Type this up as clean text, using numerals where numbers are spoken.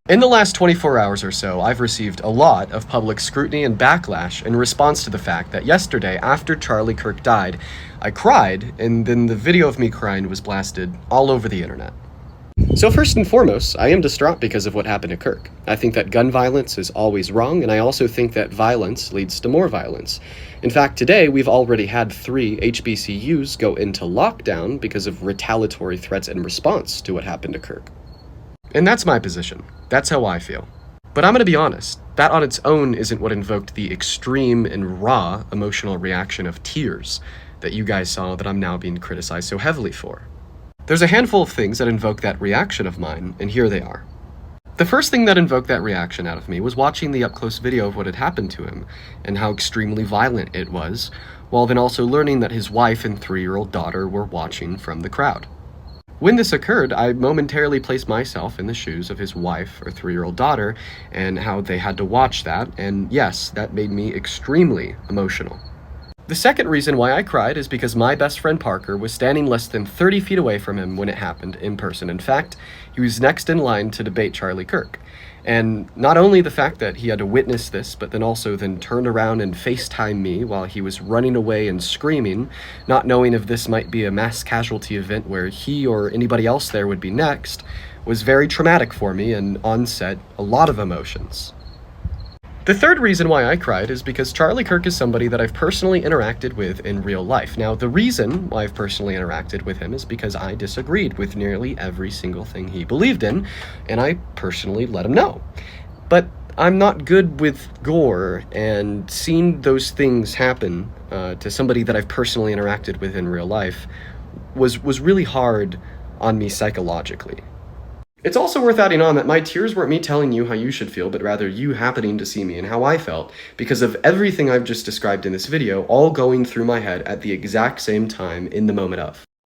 In the last 24 hours or so, I've received a lot of public scrutiny and backlash in response to the fact that yesterday, after Charlie Kirk died, I cried, and then the video of me crying was blasted all over the internet. So first and foremost, I am distraught because of what happened to Kirk. I think that gun violence is always wrong, and I also think that violence leads to more violence. In fact, today we've already had 3 HBCUs go into lockdown because of retaliatory threats in response to what happened to Kirk. And that's my position. That's how I feel. But I'm gonna be honest, that on its own isn't what invoked the extreme and raw emotional reaction of tears that you guys saw that I'm now being criticized so heavily for. There's a handful of things that invoke that reaction of mine, and here they are. The first thing that invoked that reaction out of me was watching the up-close video of what had happened to him, and how extremely violent it was, while then also learning that his wife and 3-year-old daughter were watching from the crowd. When this occurred, I momentarily placed myself in the shoes of his wife or 3-year-old daughter, and how they had to watch that, and yes, that made me extremely emotional. The second reason why I cried is because my best friend Parker was standing less than 30 feet away from him when it happened in person. In fact, he was next in line to debate Charlie Kirk. And not only the fact that he had to witness this, but then also turned around and FaceTime me while he was running away and screaming, not knowing if this might be a mass casualty event where he or anybody else there would be next, was very traumatic for me and on set a lot of emotions. The third reason why I cried is because Charlie Kirk is somebody that I've personally interacted with in real life. Now, the reason why I've personally interacted with him is because I disagreed with nearly every single thing he believed in, and I personally let him know. But I'm not good with gore, and seeing those things happen to somebody that I've personally interacted with in real life was really hard on me psychologically. It's also worth adding on that my tears weren't me telling you how you should feel, but rather you happening to see me and how I felt, because of everything I've just described in this video all going through my head at the exact same time in the moment of.